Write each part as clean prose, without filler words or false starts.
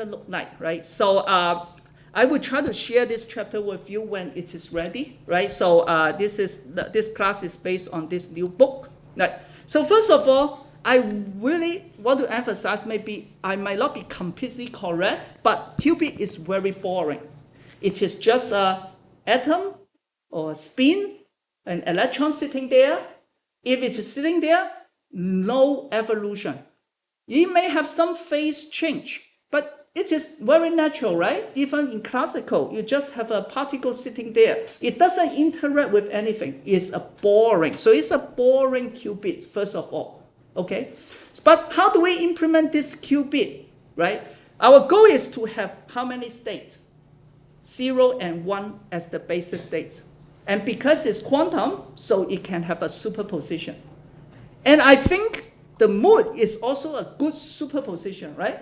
look like, right? So I will try to share this chapter with you when it is ready, right? So this class is based on this new book. Right? So first of all, I really want to emphasize, maybe I might not be completely correct, but qubit is very boring. It is just an atom or a spin, an electron sitting there. If it is sitting there, no evolution. It may have some phase change, but it is very natural, right? Even in classical, you just have a particle sitting there. It doesn't interact with anything. It's a boring. So it's a boring qubit, first of all. Okay? But how do we implement this qubit, right? Our goal is to have how many states? 0 and 1 as the basis state. And because it's quantum, so it can have a superposition. And I think the mood is also a good superposition, right?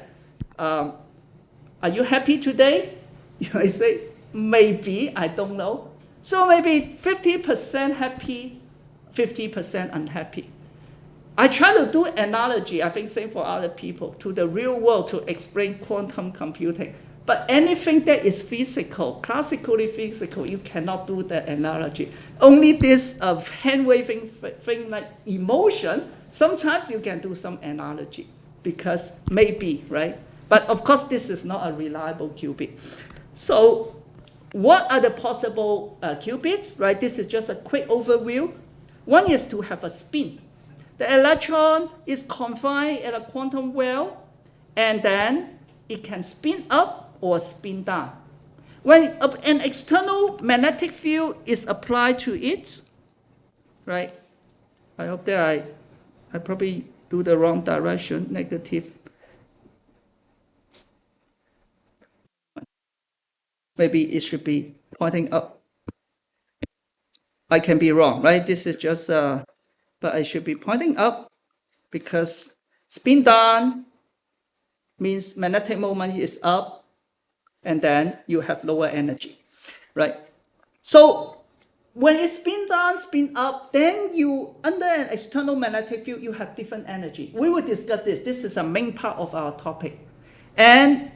Are you happy today? You might say, maybe, I don't know. So maybe 50% happy, 50% unhappy. I try to do analogy, I think same for other people, to the real world to explain quantum computing. But anything that is physical, classically physical, you cannot do that analogy. Only this hand-waving thing like emotion, sometimes you can do some analogy, because maybe, right? But of course, this is not a reliable qubit. So what are the possible qubits, right? This is just a quick overview. One is to have a spin. The electron is confined at a quantum well, and then it can spin up or spin down. When an external magnetic field is applied to it, right? I hope that I probably do the wrong direction, negative. Maybe it should be pointing up. I can be wrong, right? This is just, but I should be pointing up because spin down means magnetic moment is up, and then you have lower energy, right? So when it spin down, spin up, then you, under an external magnetic field, you have different energy. We will discuss this. This is a main part of our topic. And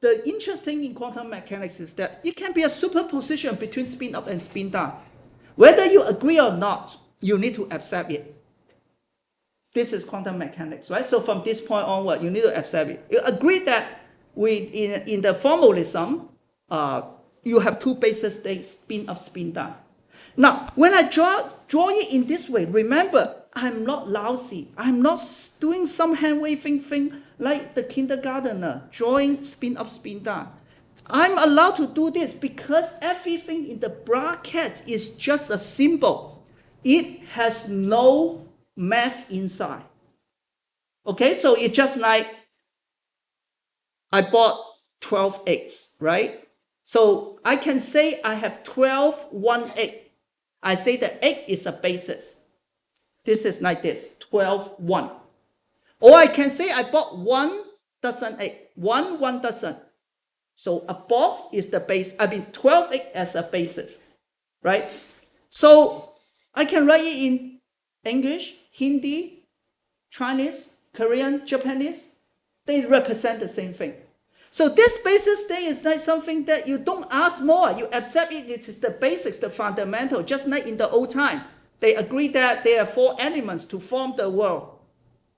the interesting in quantum mechanics is that it can be a superposition between spin up and spin down. Whether you agree or not, you need to accept it. This is quantum mechanics, right? So from this point onward, you need to accept it. You agree that in the formalism, you have two basis states, spin up, spin down. Now, when I draw it in this way, remember, I'm not lousy. I'm not doing some hand-waving thing like the kindergartner, drawing spin up, spin down. I'm allowed to do this because everything in the bracket is just a symbol. It has no math inside. Okay, so it's just like I bought 12 eggs, right? So I can say I have 1 egg. I say the egg is a basis. This is like this, 1. Or I can say I bought 1 dozen egg, 1 dozen. So a box is the base, 12 egg as a basis, right? So I can write it in English, Hindi, Chinese, Korean, Japanese. They represent the same thing. So this basis state is like something that you don't ask more. You accept it. It is the basics, the fundamental, just like in the old time. They agree that there are 4 elements to form the world,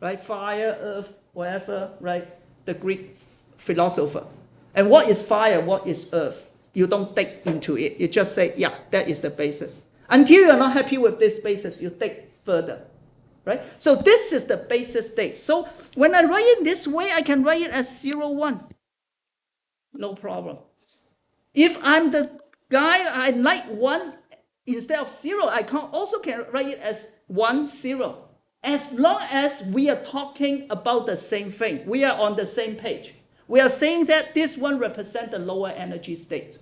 right? Fire, earth, whatever, right? The Greek philosopher. And what is fire? What is earth? You don't dig into it. You just say, yeah, that is the basis. Until you're not happy with this basis, you dig further, right? So this is the basis state. So when I write it this way, I can write it as 0, 1. No problem. If I'm the guy, I like 1 instead of 0, I also can write it as 1, 0. As long as we are talking about the same thing, we are on the same page. We are saying that this one represents the lower energy state.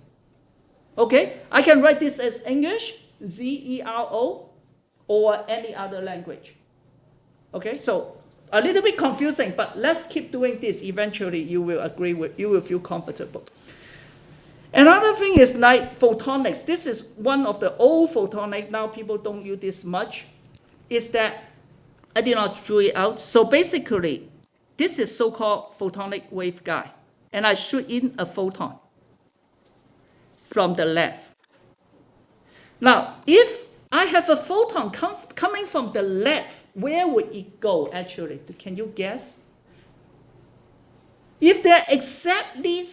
Okay, I can write this as English, ZERO, or any other language. Okay, so a little bit confusing, but let's keep doing this. Eventually, you will feel comfortable. Another thing is like photonics. This is one of the old photonics. Now people don't use this much. Is that I did not draw it out. So basically, this is so-called photonic wave guide. And I shoot in a photon from the left. Now, if I have a photon coming from the left, where would it go actually? Can you guess? If they're exactly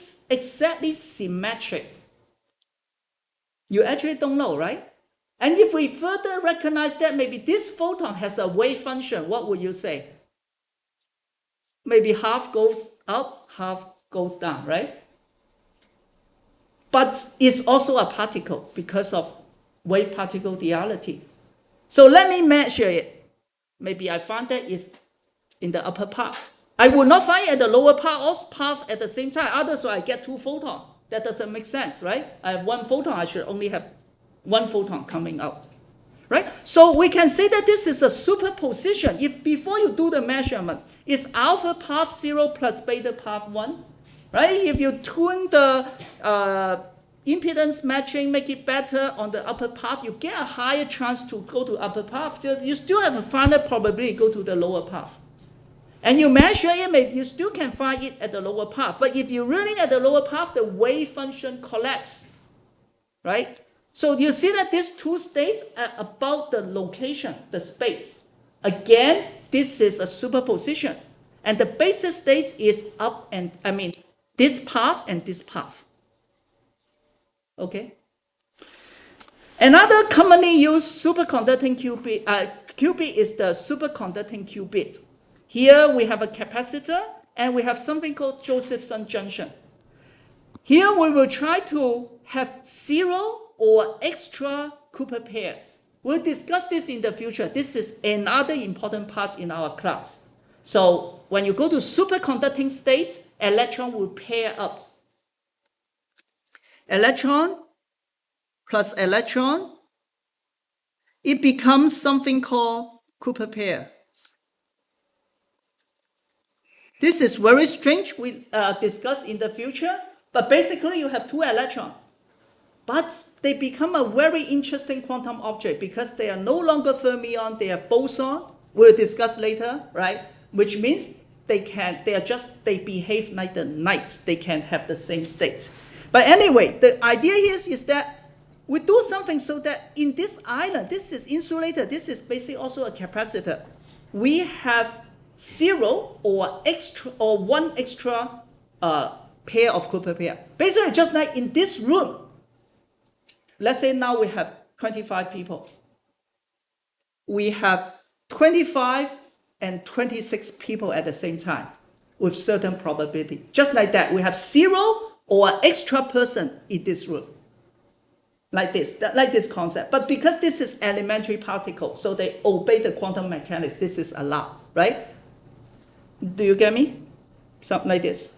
symmetric, you actually don't know, right? And if we further recognize that maybe this photon has a wave function, what would you say? Maybe half goes up, half goes down, right? But it's also a particle because of wave-particle duality. So let me measure it. Maybe I find that it's in the upper path. I will not find it at the lower path at the same time. Otherwise, I get two photons. That doesn't make sense, right? I have one photon. I should only have one photon coming out, right? So we can say that this is a superposition. If before you do the measurement, it's alpha path 0 plus beta path 1, right? If you tune the impedance matching, make it better on the upper path, you get a higher chance to go to upper path. So you still have a final probability to go to the lower path. And you measure it, maybe you still can find it at the lower path. But if you're running at the lower path, the wave function collapses, right? So you see that these two states are about the location, the space. Again, this is a superposition. And the basis state is up and, this path and this path. Okay? Another commonly used superconducting qubit, qubit is the superconducting qubit. Here we have a capacitor and we have something called Josephson junction. Here we will try to have zero or extra Cooper pairs. We'll discuss this in the future. This is another important part in our class. So when you go to superconducting state, electron will pair up. Electron plus electron, it becomes something called Cooper pair. This is very strange. We discuss in the future, but basically you have two electrons. But they become a very interesting quantum object because they are no longer fermion, they are boson. We'll discuss later, right? Which means they behave like the night. They can have the same state. But anyway, the idea here is that we do something so that in this island, this is insulated, this is basically also a capacitor. We have zero or one extra pair of Cooper pair. Basically, just like in this room, let's say now we have 25 people. We have 25 and 26 people at the same time with certain probability. Just like that, we have zero or extra person in this room. Like this concept. But because this is elementary particle, so they obey the quantum mechanics, this is allowed, right? Do you get me? Something like this.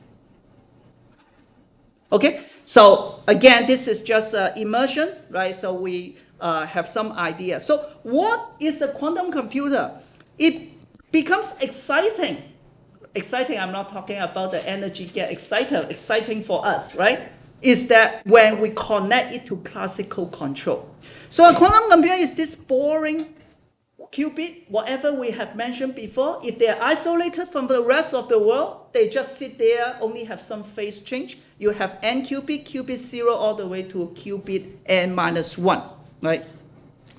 Okay, so again, this is just immersion, right? So we have some idea. So what is a quantum computer? It becomes exciting. Exciting, I'm not talking about the energy get excited, exciting for us, right? Is that when we connect it to classical control. So a quantum computer is this boring qubit, whatever we have mentioned before. If they're isolated from the rest of the world, they just sit there, only have some phase change. You have n qubit 0 all the way to qubit n minus 1, right?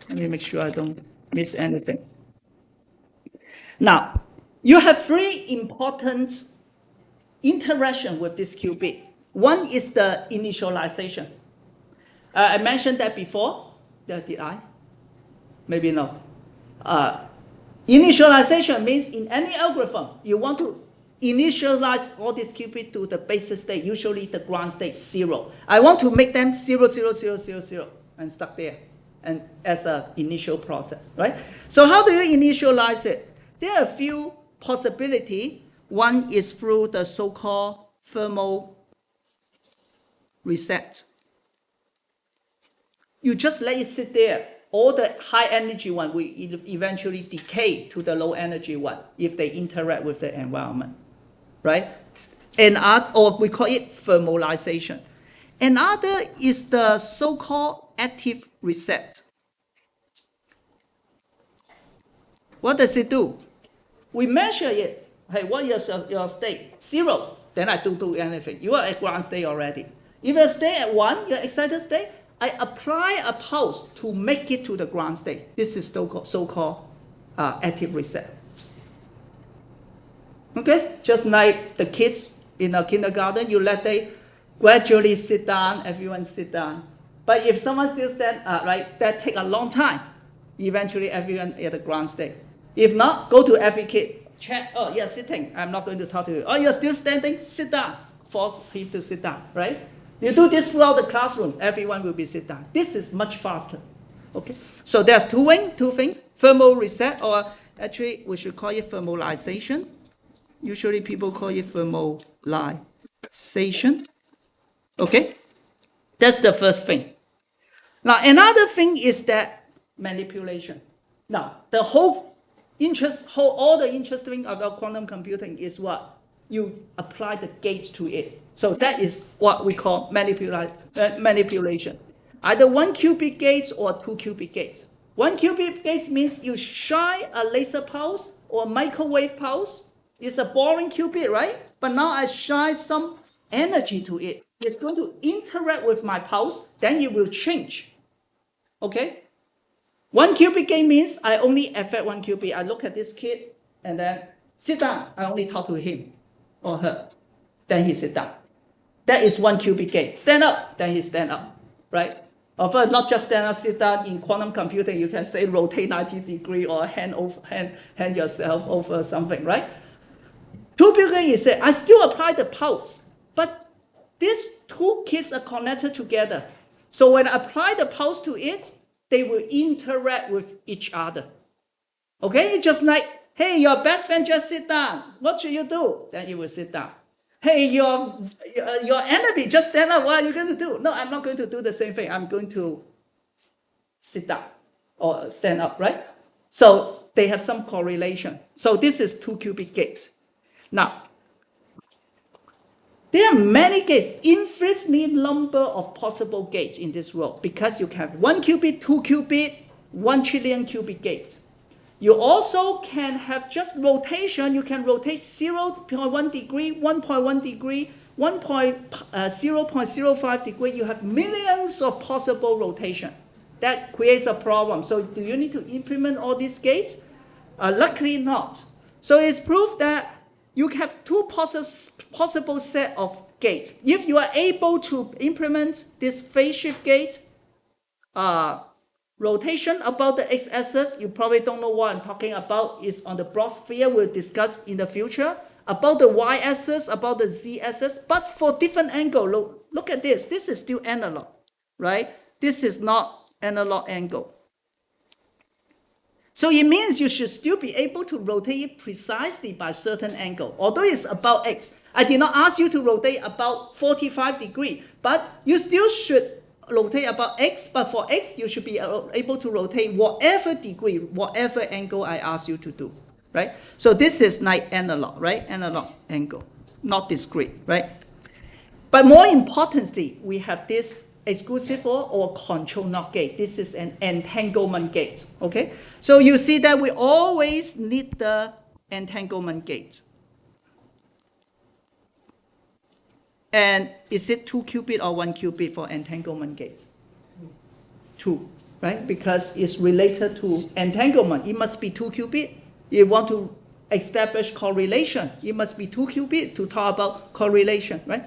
Let me make sure I don't miss anything. Now, you have three important interactions with this qubit. One is the initialization. I mentioned that before. Did I? Maybe no. Initialization means in any algorithm, you want to initialize all these qubits to the basis state, usually the ground state 0. I want to make them 0, 0, 0, 0, 0, and stuck there, and as an initial process, right? So how do you initialize it? There are a few possibilities. One is through the so-called thermal reset. You just let it sit there. All the high energy one will eventually decay to the low energy one if they interact with the environment, right? Or we call it thermalization. Another is the so-called active reset. What does it do? We measure it. hey, what is your state? 0. Then I don't do anything. You are at ground state already. If you stay at 1, your excited state, I apply a pulse to make it to the ground state. This is so-called active reset. Okay, just like the kids in a kindergarten, you let them gradually sit down, everyone sit down. But if someone still stand right, that take a long time. Eventually, everyone at the ground state. If not, go to every kid, check, oh, you're sitting, I'm not going to talk to you. Oh, you're still standing, sit down. Force him to sit down, right? You do this throughout the classroom, everyone will be sit down. This is much faster. Okay, so there's two things, thermal reset, or actually we should call it thermalization. Usually people call it thermalization. Okay, that's the first thing. Now another thing is that manipulation. Now the all the interesting about quantum computing is what? You apply the gate to it. So that is what we call manipulation. Either 1 qubit gates or 2 qubit gates. 1 qubit gates means you shine a laser pulse or microwave pulse. It's a boring qubit, right? But now I shine some energy to it. It's going to interact with my pulse, then it will change. Okay? 1 qubit gate means I only affect 1 qubit. I look at this kid and then sit down. I only talk to him or her. Then he sit down. That is 1 qubit gate. Stand up, then he stand up, right? Of course, not just stand up, sit down. In quantum computing, you can say rotate 90 degrees or hand yourself over something, right? 2 qubit gate is I still apply the pulse, but these two kids are connected together. So when I apply the pulse to it, they will interact with each other. Okay, it's just like, hey, your best friend just sit down. What should you do? Then you will sit down. Hey, your enemy just stand up. What are you going to do? No, I'm not going to do the same thing. I'm going to sit down or stand up, right? So they have some correlation. So this is 2 qubit gate. Now, there are many gates, infinite number of possible gates in this world because you can have 1 qubit, 2 qubit, 1 trillion qubit gate. You also can have just rotation. You can rotate 0.1 degree, 1.1 degree, 0.05 degree. You have millions of possible rotation. That creates a problem. So do you need to implement all these gates? Luckily not. So it's proof that you have two possible set of gates. If you are able to implement this phase shift gate, rotation about the x-axis, you probably don't know what I'm talking about, is on the Bloch sphere. We'll discuss in the future. About the y-axis, about the z-axis, but for different angle. Look at this. This is still analog, right? This is not analog angle. So it means you should still be able to rotate it precisely by certain angle. Although it's about x, I did not ask you to rotate about 45 degrees, but you still should rotate about x, but for x, you should be able to rotate whatever degree, whatever angle I ask you to do, right? So this is like analog, right? Analog angle, not discrete, right? But more importantly, we have this exclusive or control NOT gate. This is an entanglement gate, okay? So you see that we always need the entanglement gate. And is it 2 qubit or 1 qubit for entanglement gate? 2, right? Because it's related to entanglement. It must be 2 qubit. You want to establish correlation. It must be 2 qubit to talk about correlation, right?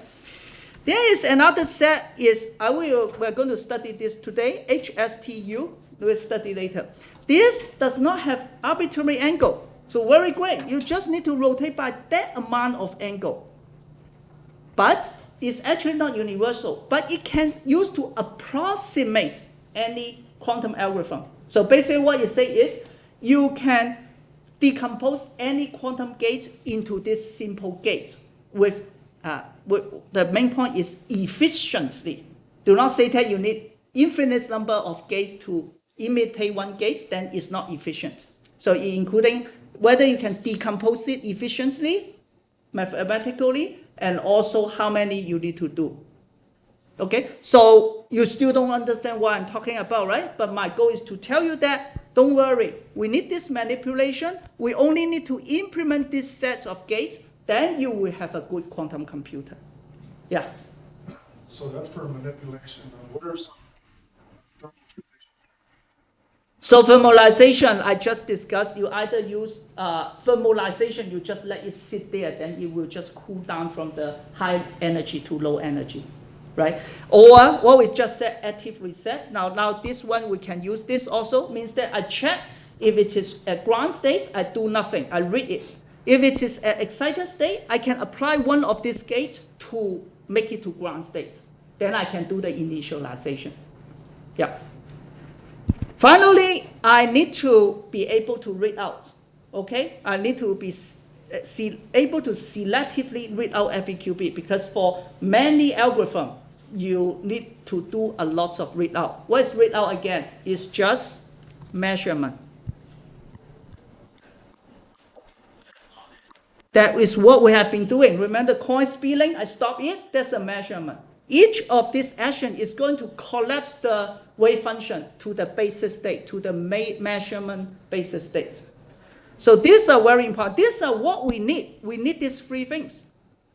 There is another set, we're going to study this today, HSTU, we'll study later. This does not have arbitrary angle, so very great. You just need to rotate by that amount of angle. But it's actually not universal, but it can use to approximate any quantum algorithm. So basically what you say is, you can decompose any quantum gate into this simple gate with the main point is efficiently. Do not say that you need infinite number of gates to imitate one gate, then it's not efficient. So including whether you can decompose it efficiently, mathematically, and also how many you need to do. Okay, so you still don't understand what I'm talking about, right? But my goal is to tell you that, don't worry, we need this manipulation. We only need to implement this set of gates, then you will have a good quantum computer. Yeah. So that's for manipulation. What are some So thermalization, I just discussed, you either use thermalization, you just let it sit there, then it will just cool down from the high energy to low energy, right? Or what we just said, active resets. Now this one, we can use this also, means that I check if it is at ground state, I do nothing, I read it. If it is at excited state, I can apply one of these gates to make it to ground state. Then I can do the initialization. Yeah. Finally, I need to be able to read out, okay? I need to be able to selectively read out every qubit, because for many algorithms, you need to do a lot of read out. What is read out again? It's just measurement. That is what we have been doing. Remember the coin spinning? I stop it, that's a measurement. Each of these actions is going to collapse the wave function to the basis state, to the measurement basis state. So these are very important. These are what we need. We need these three things.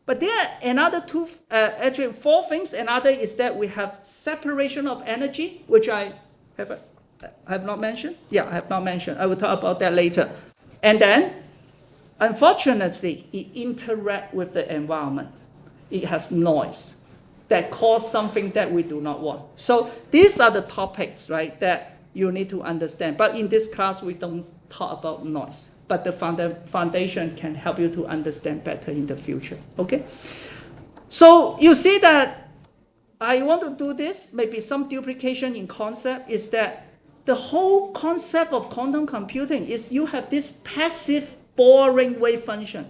But there are another actually four things. Another is that we have separation of energy, which I have not mentioned. Yeah, I have not mentioned. I will talk about that later. And then, unfortunately, it interacts with the environment. It has noise that cause something that we do not want. So these are the topics, right, that you need to understand. But in this class, we don't talk about noise. But the foundation can help you to understand better in the future, okay? So you see that I want to do this, maybe some duplication in concept, is that the whole concept of quantum computing is you have this passive, boring wave function.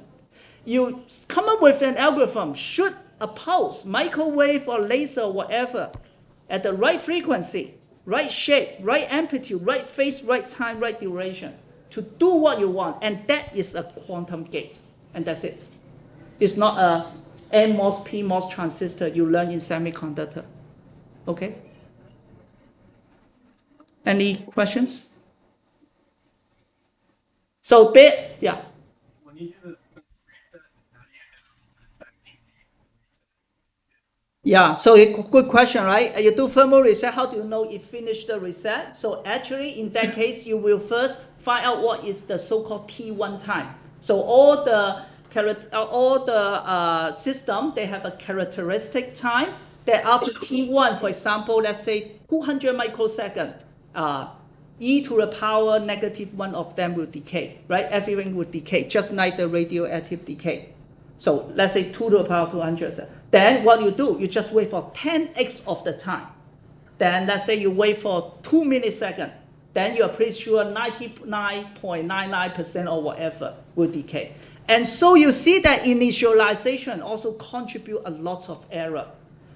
You come up with an algorithm, shoot a pulse, microwave or laser or whatever, at the right frequency, right shape, right amplitude, right phase, right time, right duration, to do what you want. And that is a quantum gate. And that's it. It's not a NMOS, PMOS transistor you learn in semiconductor. Okay? Any questions? So, yeah. when you do the Yeah, so good question, right? You do thermal reset, how do you know it finished the reset? So actually, in that case, you will first find out what is the so-called T1 time. So all the system, they have a characteristic time that after T1, for example, let's say 200 microseconds, e to the power -1 of them will decay, right? Everything will decay, just like the radioactive decay. So let's say 2 to the power 200. Then what you do, you just wait for 10x of the time. Then let's say you wait for 2 milliseconds. Then you're pretty sure 99.99% or whatever will decay. And so you see that initialization also contribute a lot of error.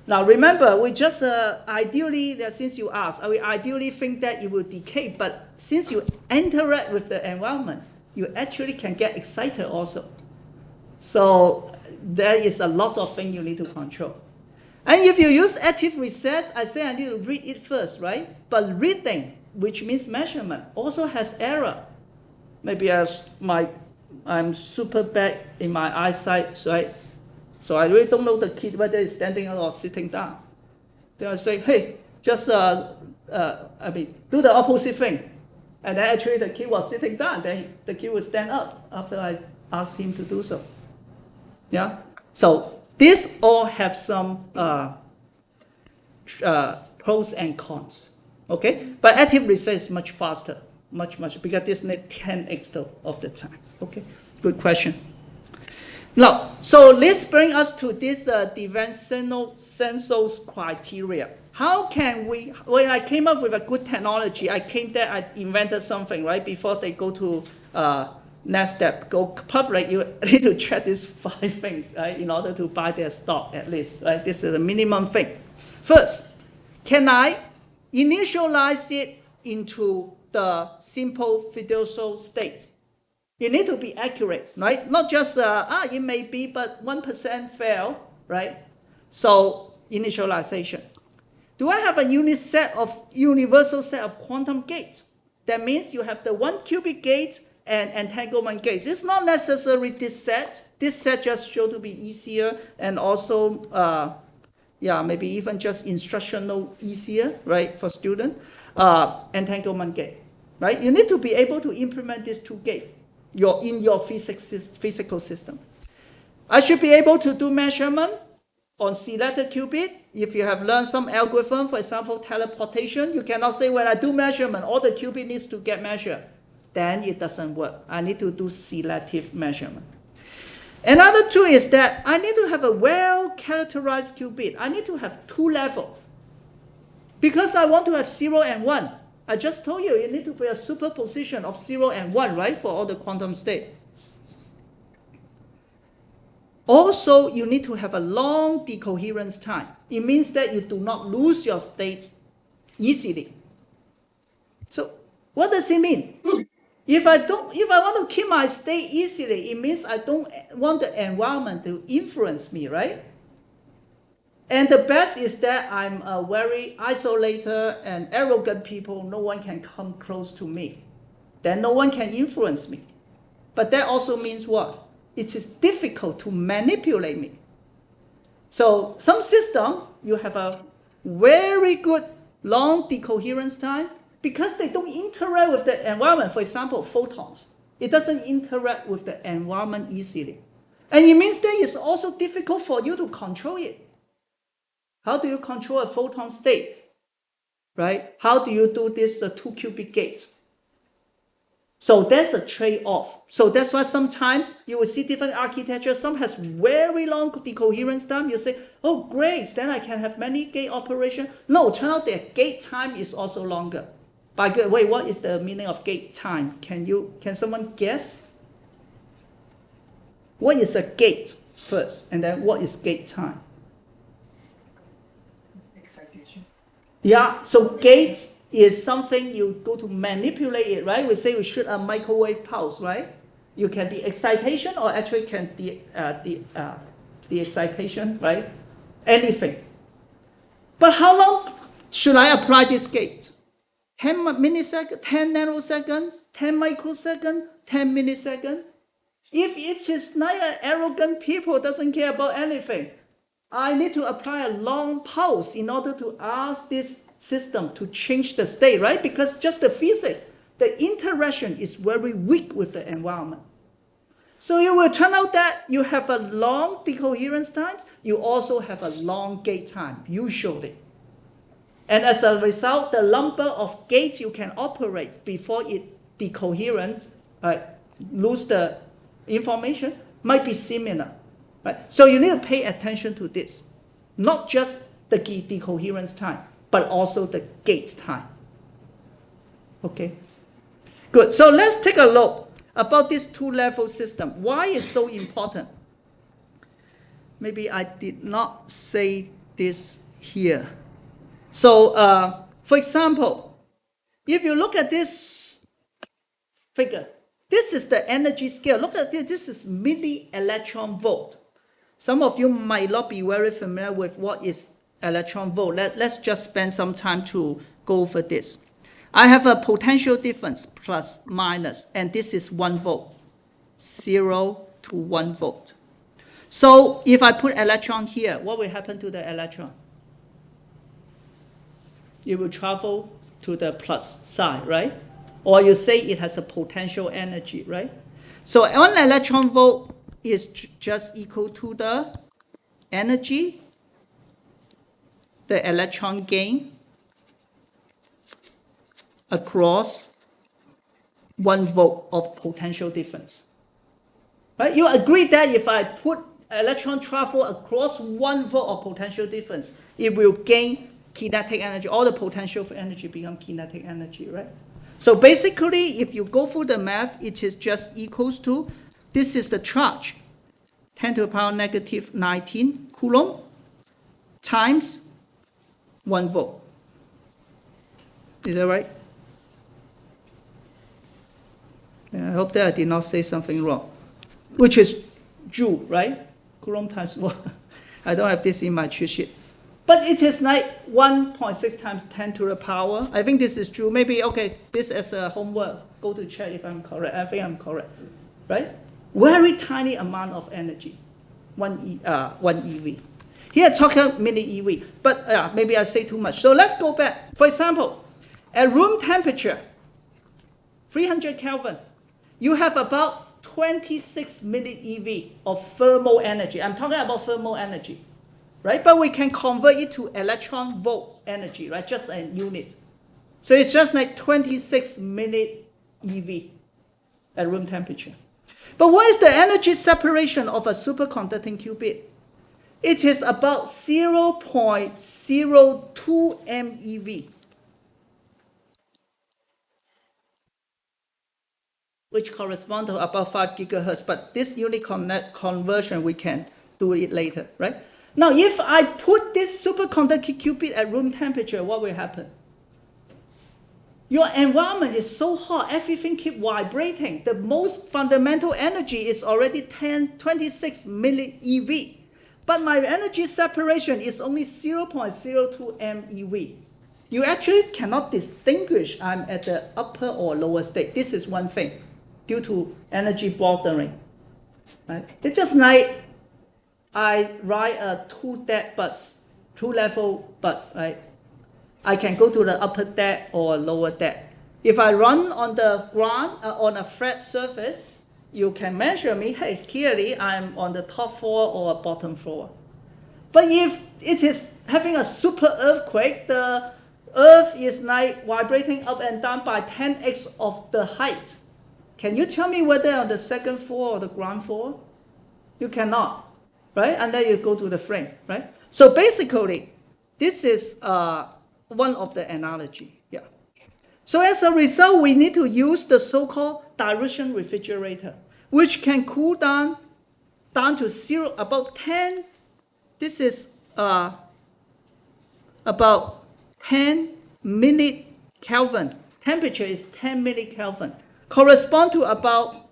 Now remember, we just ideally, since you asked, we ideally think that it will decay, but since you interact with the environment, you actually can get excited also. So there is a lot of things you need to control. And if you use active resets, I say I need to read it first, right? But reading, which means measurement, also has error. Maybe I'm super bad in my eyesight, right? So I really don't know the kid whether he's standing up or sitting down. Then I say, hey, just do the opposite thing. And then actually the kid was sitting down, then the kid would stand up after I asked him to do so. Yeah? So these all have some pros and cons. Okay? But active reset is much faster, much, because this needs 10x of the time. Okay? Good question. Now, so this brings us to this DiVincenzo's criteria. How can we, when I came up with a good technology, I invented something, right? Before they go to next step, go public, you need to check these 5 things, right? In order to buy their stock at least, right? This is the minimum thing. First, can I initialize it into the simple fiducial state? You need to be accurate, right? Not just, it may be, but 1% fail, right? So initialization. Do I have a universal set of quantum gates? That means you have the one qubit gate and entanglement gates. It's not necessarily this set. This set just show to be easier, and also, maybe even just instructional easier, right, for student. Entanglement gate, right? You need to be able to implement these two gates in your physical system. I should be able to do measurement on selected qubit. If you have learned some algorithm, for example, teleportation, you cannot say when I do measurement, all the qubit needs to get measured. Then it doesn't work. I need to do selective measurement. Another two is that I need to have a well-characterized qubit. I need to have two levels. Because I want to have 0 and 1. I just told you, you need to be a superposition of 0 and 1, right, for all the quantum state. Also, you need to have a long decoherence time. It means that you do not lose your state easily. So, what does it mean? If I want to keep my state easily, it means I don't want the environment to influence me, right? And the best is that I'm a very isolated and arrogant people. No one can come close to me. Then no one can influence me. But that also means what? It is difficult to manipulate me. So some system, you have a very good long decoherence time because they don't interact with the environment. For example, photons. It doesn't interact with the environment easily. And it means that it's also difficult for you to control it. How do you control a photon state? Right? How do you do this two qubit gate? So that's a trade-off. So that's why sometimes you will see different architectures. Some has very long decoherence time. You say, oh, great, then I can have many gate operation. No, turn out their gate time is also longer. By the way, what is the meaning of gate time? Can someone guess? What is a gate first, and then what is gate time? Excitation. Yeah, so gate is something you go to manipulate it, right? We say we shoot a microwave pulse, right? You can be excitation or actually can the excitation, right? Anything. But how long should I apply this gate? 10 milliseconds, 10 nanosecond, 10 microsecond, 10 millisecond? If it is like an arrogant people doesn't care about anything, I need to apply a long pulse in order to ask this system to change the state, right? Because just the physics, the interaction is very weak with the environment. So it will turn out that you have a long decoherence times, you also have a long gate time, usually. And as a result, the number of gates you can operate before it decoherent, lose the information, might be similar. Right? So you need to pay attention to this. Not just the decoherence time, but also the gate time. Okay? Good. So let's take a look about this two-level system. Why is so important? Maybe I did not say this here. So, for example, if you look at this figure, this is the energy scale. Look at this. This is milli-electron volt. Some of you might not be very familiar with what is electron volt. Let's just spend some time to go over this. I have a potential difference plus minus, and this is 1 volt, 0 to 1 volt. So if I put electron here, what will happen to the electron? It will travel to the plus side, right? Or you say it has a potential energy, right? So 1 electron volt is just equal to the energy, the electron gain across 1 volt of potential difference. Right? You agree that if I put electron travel across 1 volt of potential difference, it will gain kinetic energy. All the potential energy become kinetic energy, right? So basically, if you go through the math, it is just equals to, this is the charge, 10 to the power negative 19 Coulomb times 1 volt. Is that right? I hope that I did not say something wrong. Which is Joule, right? Coulomb times 1. I don't have this in my cheat sheet. But it is like 1.6 times 10 to the power. I think this is true. Maybe, okay, this as a homework. Go to check if I'm correct. I think I'm correct, right? Very tiny amount of energy, 1 eV. Here talking milli eV, but maybe I say too much. So let's go back. For example, at room temperature, 300 Kelvin, you have about 26 milli eV of thermal energy. I'm talking about thermal energy. Right? But we can convert it to electron volt energy, right? Just a unit. So it's just like 26 milli eV at room temperature. But what is the energy separation of a superconducting qubit? It is about 0.02 MeV, which corresponds to about 5 gigahertz. But this unit conversion, we can do it later, right? Now, if I put this superconducting qubit at room temperature, what will happen? Your environment is so hot, everything keeps vibrating. The most fundamental energy is already 26 milli eV. But my energy separation is only 0.02 MeV. You actually cannot distinguish I'm at the upper or lower state. This is one thing, due to energy bordering. Right? It's just like I ride a two-level bus, right? I can go to the upper deck or lower deck. If I run on the ground, on a flat surface, you can measure me, hey, clearly I'm on the top floor or bottom floor. But if it is having a super earthquake, the earth is like vibrating up and down by 10x of the height. Can you tell me whether on the second floor or the ground floor? You cannot. Right? And then you go to the frame, right? So basically, this is one of the analogy, yeah. So as a result, we need to use the so-called dilution refrigerator, which can cool down to zero, about 10, this is about 10 millikelvin. Temperature is 10 millikelvin, correspond to about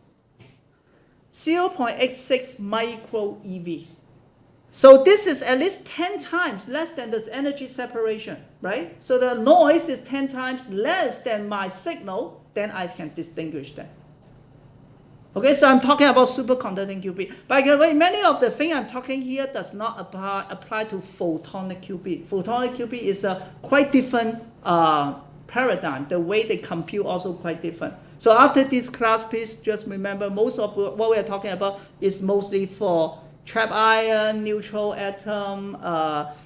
0.86 micro eV. So this is at least 10 times less than this energy separation, right? So the noise is 10 times less than my signal, then I can distinguish them. Okay, so I'm talking about superconducting qubit. By the way, many of the things I'm talking here does not apply to photonic qubit. Photonic qubit is a quite different paradigm. The way they compute also quite different. So after this class, please just remember most of what we are talking about is mostly for trapped ion, neutral atom,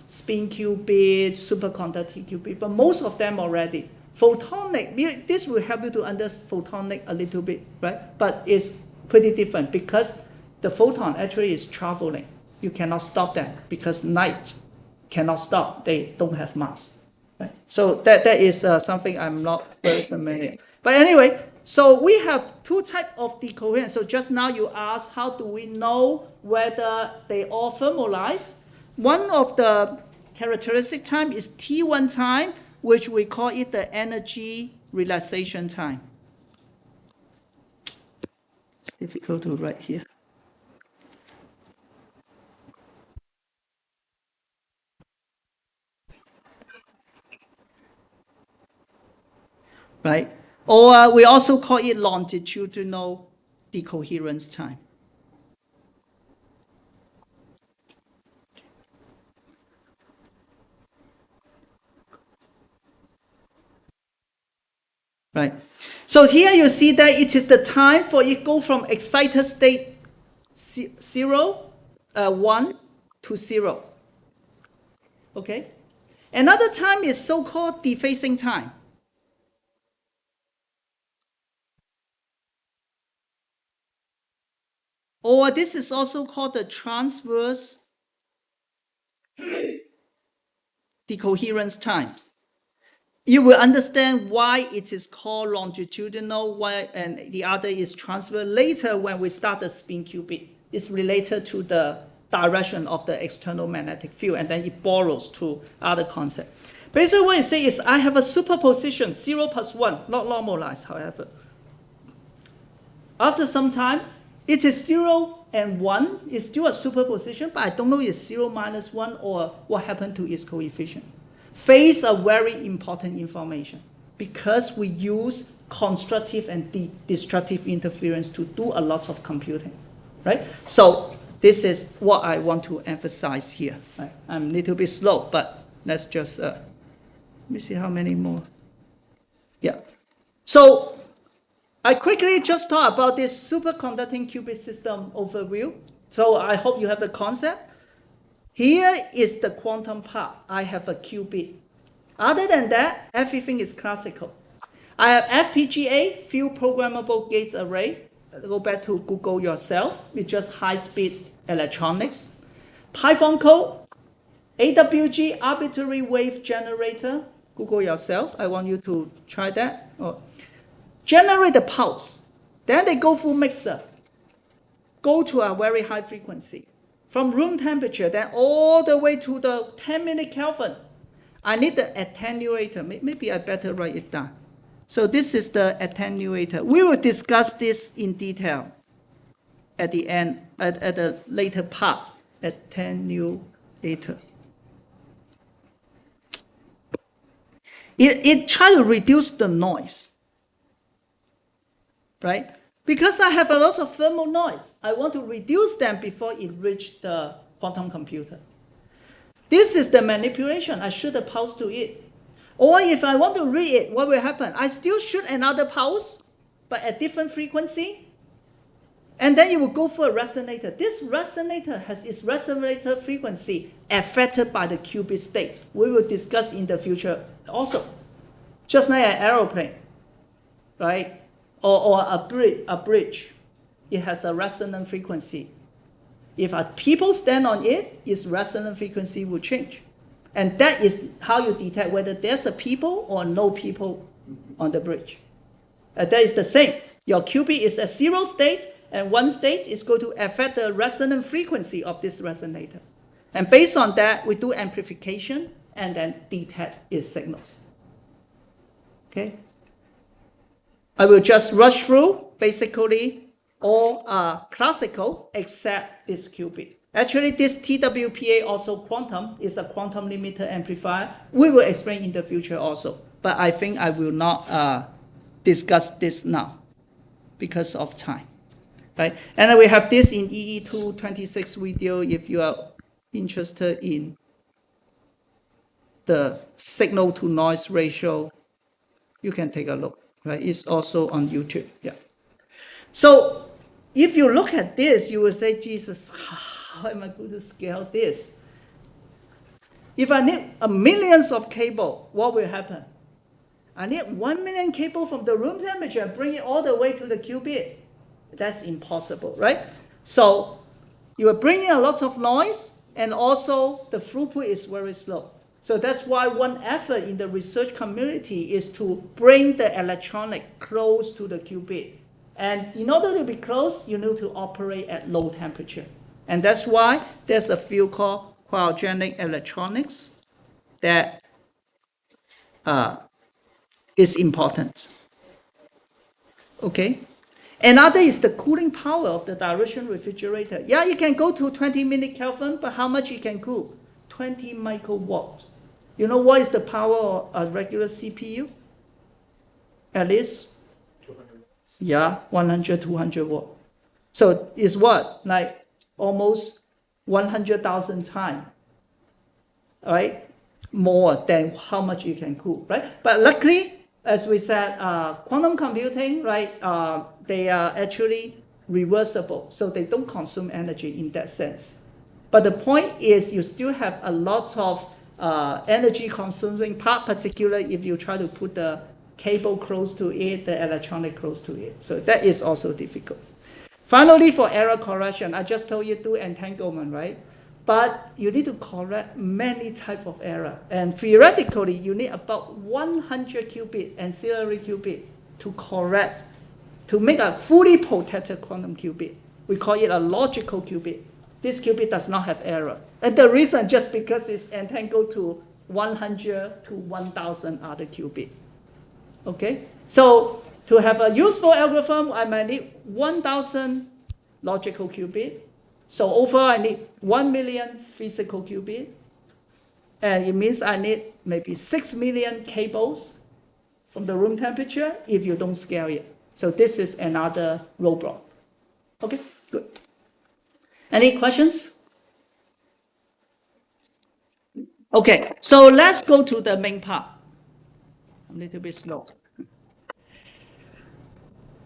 spin qubit, superconducting qubit, but most of them already. Photonic, this will help you to understand photonic a little bit, right? But it's pretty different because the photon actually is traveling. You cannot stop them because light cannot stop. They don't have mass, right? So that is something I'm not very familiar. But anyway, so we have two types of decoherence. So just now you asked, how do we know whether they all formalize? One of the characteristic time is T1 time, which we call it the energy relaxation time. It's difficult to write here. Right? Or we also call it longitudinal decoherence time. Right. So here you see that it is the time for it go from excited state 1 to 0. Okay? Another time is so-called dephasing time. Or this is also called the transverse decoherence times. You will understand why it is called longitudinal, and the other is transverse later when we start the spin qubit. It's related to the direction of the external magnetic field, and then it borrows to other concepts. Basically what it says is I have a superposition, 0 plus 1, not normalized, however. After some time, it is 0 and 1 is still a superposition, but I don't know it's 0 minus 1 or what happened to its coefficient. Phase are very important information because we use constructive and destructive interference to do a lot of computing, right? So this is what I want to emphasize here. Right? I'm a little bit slow, but let's just, let me see how many more. Yeah. So I quickly just talk about this superconducting qubit system overview. So I hope you have the concept. Here is the quantum part. I have a qubit. Other than that, everything is classical. I have FPGA, field programmable gates array. Go back to Google yourself. It's just high-speed electronics. Python code, AWG, arbitrary wave generator. Google yourself. I want you to try that. Oh. Generate the pulse. Then they go full mixer. Go to a very high frequency. From room temperature, then all the way to the 10-minute Kelvin. I need the attenuator. Maybe I better write it down. So this is the attenuator. We will discuss this in detail at the end, at the later part. Attenuator. It tries to reduce the noise, right? Because I have a lot of thermal noise, I want to reduce them before it reaches the quantum computer. This is the manipulation. I shoot a pulse to it. Or if I want to read it, what will happen? I still shoot another pulse, but at different frequency. And then it will go for a resonator. This resonator has its resonator frequency affected by the qubit state. We will discuss in the future also. Just like an aeroplane, right? Or a bridge. It has a resonant frequency. If people stand on it, its resonant frequency will change. And that is how you detect whether there's a people or no people on the bridge. That is the same. Your qubit is a 0 state, and 1 state is going to affect the resonant frequency of this resonator. And based on that, we do amplification and then detect its signals. Okay? I will just rush through. Basically, all are classical except this qubit. Actually, this TWPA also quantum is a quantum limiter amplifier. We will explain in the future also, but I think I will not discuss this now because of time, right? And then we have this in EE226 video if you are interested in the signal to noise ratio. You can take a look, right? It's also on YouTube, yeah. So if you look at this, you will say, Jesus, how am I going to scale this? If I need millions of cable, what will happen? I need 1 million cable from the room temperature, bring it all the way to the qubit. That's impossible, right? So you are bringing a lot of noise, and also the throughput is very slow. So that's why one effort in the research community is to bring the electronic close to the qubit. And in order to be close, you need to operate at low temperature. And that's why there's a field called cryogenic electronics that is important. Okay? Another is the cooling power of the direction refrigerator. Yeah, you can go to 20-minute Kelvin, but how much it can cool? 20 microwatt. You know what is the power of a regular CPU? At least? 200. Yeah, 100, 200 watt. So it's what? Like almost 100,000 times, right? More than how much you can cool, right? But luckily, as we said, quantum computing, right? They are actually reversible, so they don't consume energy in that sense. But the point is, you still have a lot of energy consuming part, particularly if you try to put the cable close to it, the electronic close to it. So that is also difficult. Finally, for error correction, I just told you do entanglement, right? But you need to correct many types of error. And theoretically, you need about 100 qubit ancillary qubit to correct, to make a fully protected quantum qubit. We call it a logical qubit. This qubit does not have error. And the reason just because it's entangled to 100 to 1,000 other qubit. Okay? So to have a useful algorithm, I might need 1,000 logical qubit. So overall, I need 1 million physical qubit. And it means I need maybe 6 million cables from the room temperature if you don't scale it. So this is another roadblock. Okay, good. Any questions? Okay, so let's go to the main part. I'm a little bit slow.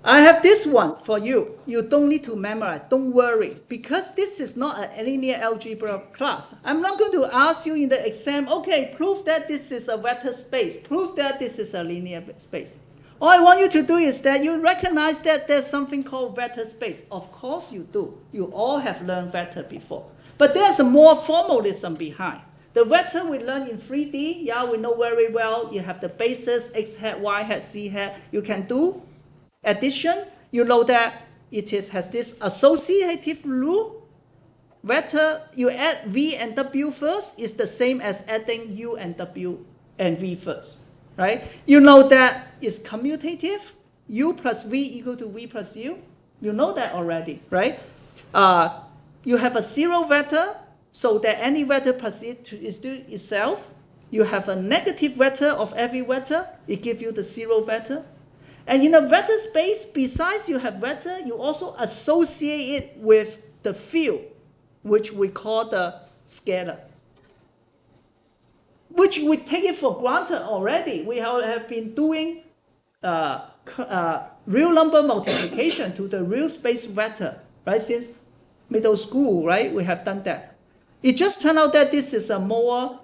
I have this one for you. You don't need to memorize. Don't worry. Because this is not a linear algebra class. I'm not going to ask you in the exam, okay, prove that this is a vector space. Prove that this is a linear space. All I want you to do is that you recognize that there's something called vector space. Of course you do. You all have learned vector before. But there's a more formalism behind. The vector we learn in 3D, yeah, we know very well. You have the basis, x hat, y hat, z hat. You can do addition. You know that has this associative rule. Vector, you add v and w first is the same as adding u and w and v first, right? You know that it's commutative. U plus v equal to v plus u. You know that already, right? You have a zero vector, so that any vector plus it is to itself. You have a negative vector of every vector. It gives you the zero vector. And in a vector space, besides you have vector, you also associate it with the field, which we call the scalar, which we take it for granted already. We have been doing real number multiplication to the real space vector, right? Since middle school, right? We have done that. It just turned out that this is a more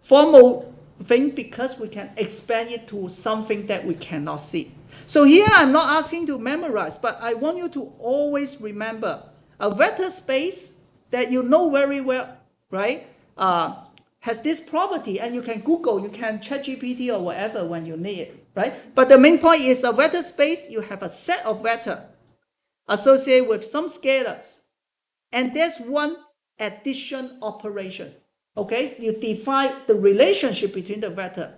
formal thing because we can expand it to something that we cannot see. So here I'm not asking to memorize, but I want you to always remember a vector space that you know very well, right? Has this property, and you can Google, you can ChatGPT or whatever when you need it, right? But the main point is a vector space, you have a set of vector associated with some scalars, and there's one addition operation. Okay, you define the relationship between the vector.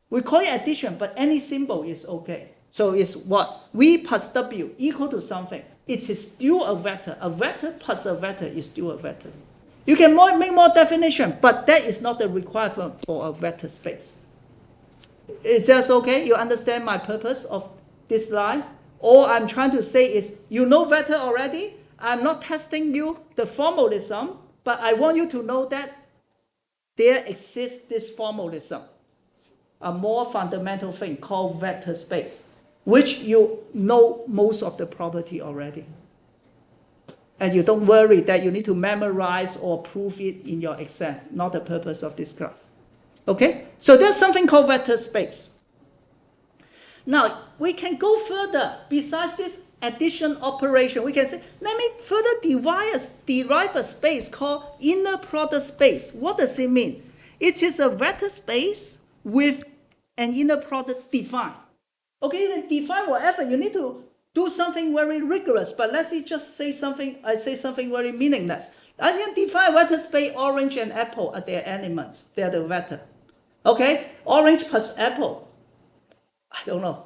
We call it addition, but any symbol is okay. So it's what? V plus W equal to something. It is still a vector. A vector plus a vector is still a vector. You can make more definition, but that is not the requirement for a vector space. Is that okay? You understand my purpose of this line? All I'm trying to say is, you know vector already. I'm not testing you the formalism, but I want you to know that there exists this formalism, a more fundamental thing called vector space, which you know most of the property already. And you don't worry that you need to memorize or prove it in your exam, not the purpose of this class. Okay? So there's something called vector space. Now, we can go further. Besides this addition operation, we can say, let me further derive a space called inner product space. What does it mean? It is a vector space with an inner product defined. Okay, you can define whatever. You need to do something very rigorous, but let's just say something, I say something very meaningless. I can define vector space, orange and apple are their elements. They are the vector. Okay, orange plus apple. I don't know.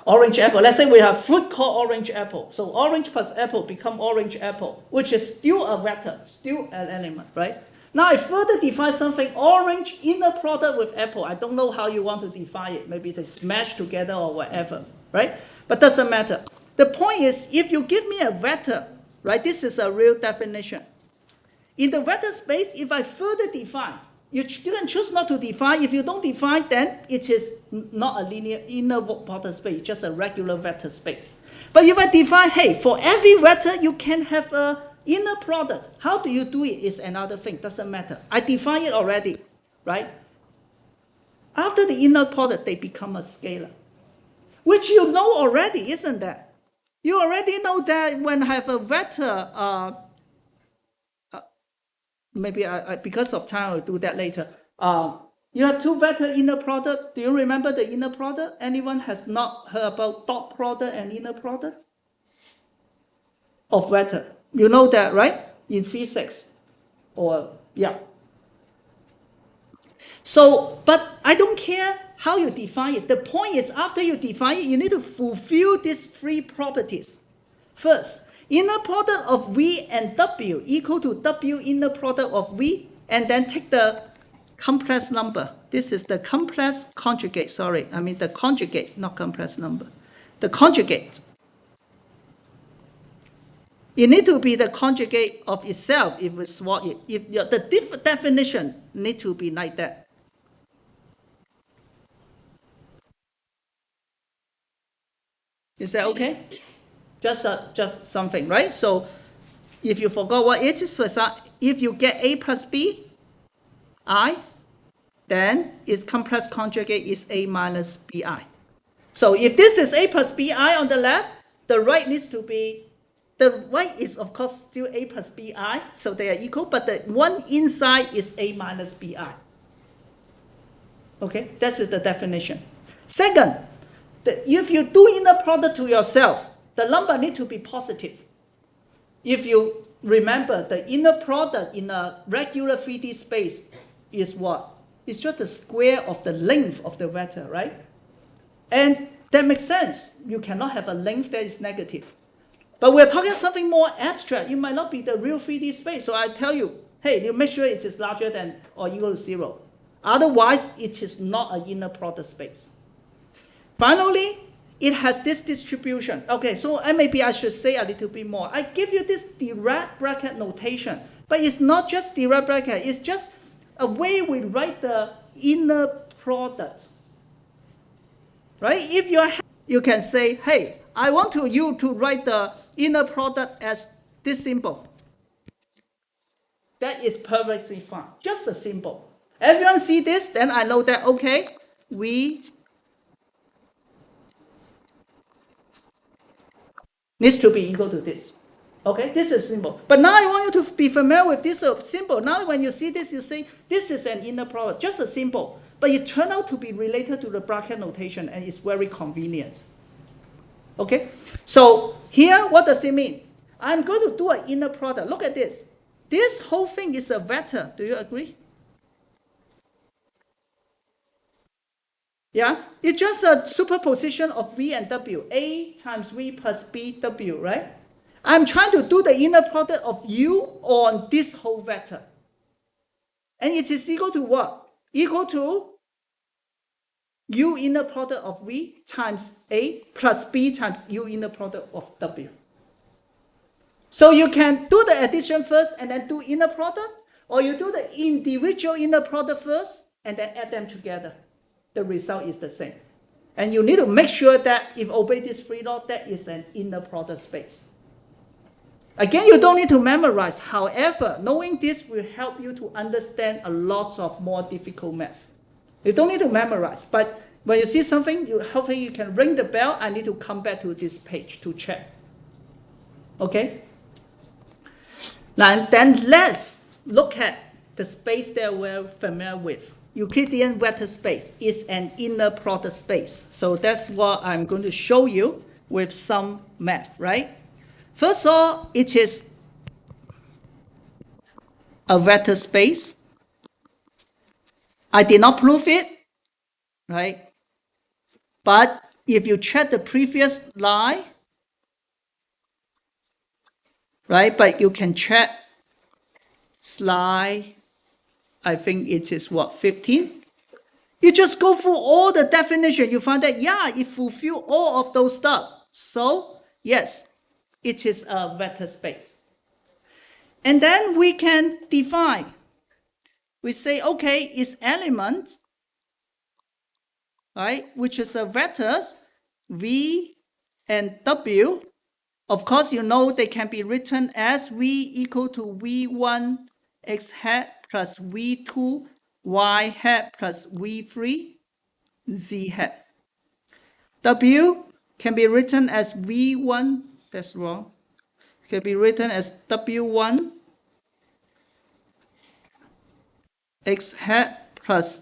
Orange apple. Let's say we have fruit called orange apple. So orange plus apple become orange apple, which is still a vector, still an element, right? Now I further define something, orange inner product with apple. I don't know how you want to define it. Maybe they smash together or whatever, right? But doesn't matter. The point is, if you give me a vector, right, this is a real definition. In the vector space, if I further define, you can choose not to define. If you don't define, then it is not a linear inner product space, just a regular vector space. But if I define, hey, for every vector, you can have a inner product. How do you do it is another thing, doesn't matter. I define it already, right? After the inner product, they become a scalar, which you know already, isn't that? You already know that when I have a vector, maybe because of time, I'll do that later. You have two vector inner product. Do you remember the inner product? Anyone has not heard about dot product and inner product of vector? You know that, right? In physics, or yeah. So, but I don't care how you define it. The point is, after you define it, you need to fulfill these three properties. First, inner product of V and W equal to W inner product of V, and then take the complex number. This is the complex conjugate, sorry. I mean the conjugate, not complex number. The conjugate. It need to be the conjugate of itself if we swap it. If the definition need to be like that. Is that okay? Just something, right? So if you forgot what it is, for example, if you get A plus B, I, then its complex conjugate is A minus BI. So if this is A plus BI on the left, the right needs to be, the right is of course still A plus BI, so they are equal, but the one inside is A minus BI. Okay, that is the definition. Second, if you do inner product to yourself, the number need to be positive. If you remember, the inner product in a regular 3D space is what? It's just the square of the length of the vector, right? And that makes sense. You cannot have a length that is negative. But we're talking something more abstract. It might not be the real 3D space. So I tell you, hey, you make sure it is larger than or equal to 0. Otherwise, it is not an inner product space. Finally, it has this distribution. Okay, so maybe I should say a little bit more. I give you this Dirac bracket notation, but it's not just Dirac bracket. It's just a way we write the inner product. Right? If you can say, hey, I want you to write the inner product as this symbol. That is perfectly fine. Just a symbol. Everyone see this? Then I know that, okay, we needs to be equal to this. Okay, this is symbol. But now I want you to be familiar with this symbol. Now when you see this, you say, this is an inner product, just a symbol. But it turned out to be related to the bracket notation, and it's very convenient. Okay, so here, what does it mean? I'm going to do an inner product. Look at this. This whole thing is a vector. Do you agree? Yeah, it's just a superposition of V and W. A times V plus B W, right? I'm trying to do the inner product of U on this whole vector. And it is equal to what? Equal to U inner product of V times A plus B times U inner product of W. So you can do the addition first and then do inner product, or you do the individual inner product first and then add them together. The result is the same. And you need to make sure that if obey this free law, that is an inner product space. Again, you don't need to memorize. However, knowing this will help you to understand a lot of more difficult math. You don't need to memorize, but when you see something, hopefully you can ring the bell. I need to come back to this page to check. Okay? Now, then let's look at the space that we're familiar with. Euclidean vector space is an inner product space. So that's what I'm going to show you with some math, right? First of all, it is a vector space. I did not prove it, right? But if you check the previous line, right? But you can check slide, I think it is what, 15? You just go through all the definition. You find that, yeah, it fulfills all of those stuff. So, yes, it is a vector space. And then we can define. We say, okay, its element, right, which is a vectors, V and W. Of course, you know they can be written as V equal to V1 x hat plus V2 y hat plus V3 z hat. W can be written as V1, that's wrong, can be written as W1 x hat plus